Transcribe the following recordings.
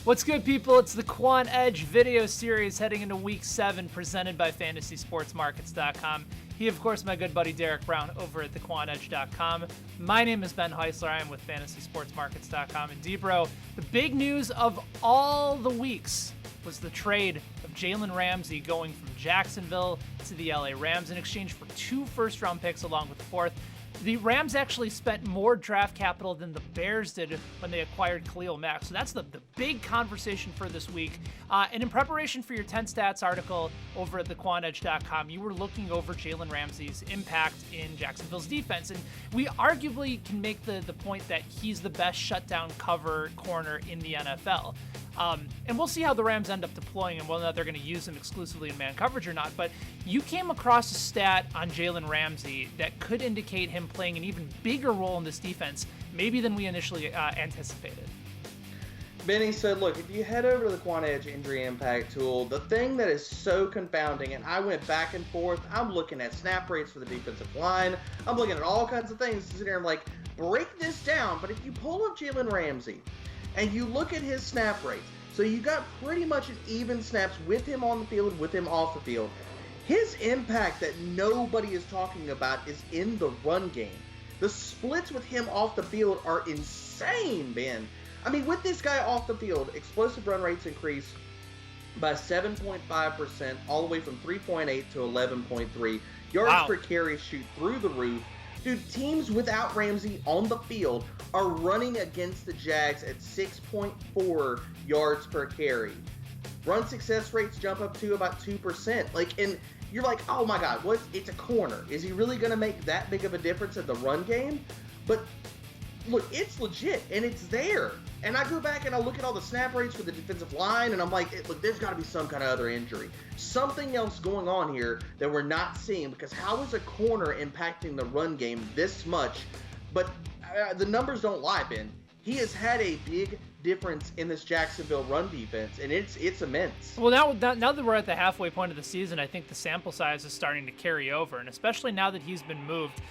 What's good, people? It's the Quant Edge Video Series heading into Week 7, presented by FantasySportsMarkets.com. He, of course, my good buddy Derek Brown over at thequantedge.com. My name is Ben Heisler. I am with FantasySportsMarkets.com. And D-Bro, the big news of all the weeks was the trade of Jalen Ramsey going from Jacksonville to the LA Rams in exchange for 2 first-round picks along with the 4th. The Rams actually spent more draft capital than the Bears did when they acquired Khalil Mack. So that's the big conversation for this week. And in preparation for your 10 stats article over at thequantedge.com, you were looking over Jalen Ramsey's impact in Jacksonville's defense. And we arguably can make the point that he's the best shutdown cover corner in the NFL. And we'll see how the Rams end up deploying him, whether or not they're going to use him exclusively in man coverage or not. But you came across a stat on Jalen Ramsey that could indicate him playing an even bigger role in this defense, maybe than we initially anticipated. Benny said, look, if you head over to the Quant Edge Injury Impact tool, the thing that is so confounding, and I went back and forth, I'm looking at snap rates for the defensive line, I'm looking at all kinds of things, sitting there and like, break this down. But if you pull up Jalen Ramsey, and you look at his snap rates, so you got pretty much an even snaps with him on the field, with him off the field. His impact that nobody is talking about is in the run game. The splits with him off the field are insane, Ben. I mean, with this guy off the field, explosive run rates increase by 7.5%, all the way from 3.8 to 11.3. Yards per carry shoot through the roof. Dude, teams without Ramsey on the field are running against the Jags at 6.4 yards per carry. Run success rates jump up to about 2%. And you're like, oh my God, it's a corner. Is he really going to make that big of a difference in the run game? But look, it's legit, and it's there. And I go back and I look at all the snap rates for the defensive line, and I'm like, look, there's got to be some kind of other injury. Something else going on here that we're not seeing, because how is a corner impacting the run game this much? But the numbers don't lie, Ben. He has had a big difference in this Jacksonville run defense, and it's immense. Well, now that we're at the halfway point of the season, I think the sample size is starting to carry over, and especially now that he's been moved,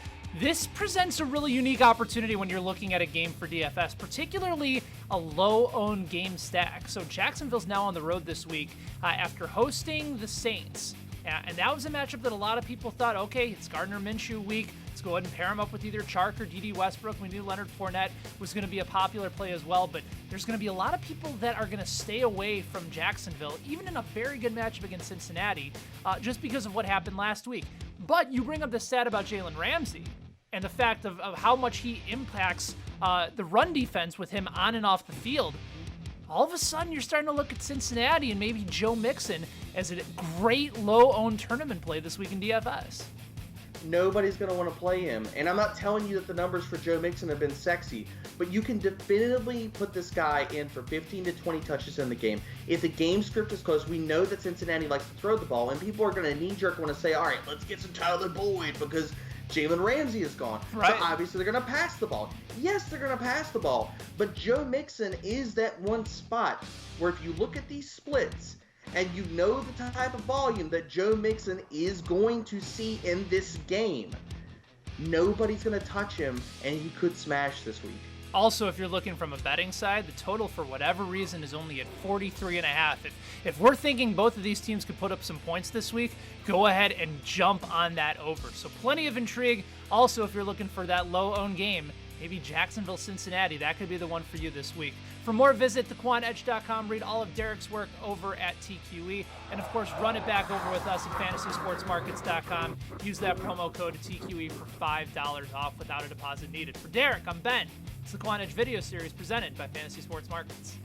this presents a really unique opportunity when you're looking at a game for DFS, particularly a low-owned game stack. So Jacksonville's now on the road this week after hosting the Saints. And that was a matchup that a lot of people thought, okay, it's Gardner Minshew week. Let's go ahead and pair him up with either Chark or D.D. Westbrook. We knew Leonard Fournette was going to be a popular play as well, but there's going to be a lot of people that are going to stay away from Jacksonville, even in a very good matchup against Cincinnati, just because of what happened last week. But you bring up the stat about Jalen Ramsey and the fact of how much he impacts the run defense with him on and off the field. All of a sudden, you're starting to look at Cincinnati and maybe Joe Mixon as a great low-owned tournament play this week in DFS. Nobody's going to want to play him. And I'm not telling you that the numbers for Joe Mixon have been sexy, but you can definitively put this guy in for 15 to 20 touches in the game. If the game script is close, we know that Cincinnati likes to throw the ball, and people are going to knee-jerk want to say, all right, let's get some Tyler Boyd because Jalen Ramsey is gone. Right. So obviously they're going to pass the ball. Yes, they're going to pass the ball, but Joe Mixon is that one spot where if you look at these splits and you know the type of volume that Joe Mixon is going to see in this game, nobody's going to touch him, and he could smash this week. Also, if you're looking from a betting side, the total for whatever reason is only at 43.5. If we're thinking both of these teams could put up some points this week, go ahead and jump on that over. So plenty of intrigue. Also, if you're looking for that low-owned game, maybe Jacksonville, Cincinnati, that could be the one for you this week. For more, visit thequantedge.com. Read all of Derek's work over at TQE. And, of course, run it back over with us at FantasySportsMarkets.com. Use that promo code TQE for $5 off without a deposit needed. For Derek, I'm Ben. It's the Quant Edge Video Series presented by Fantasy Sports Markets.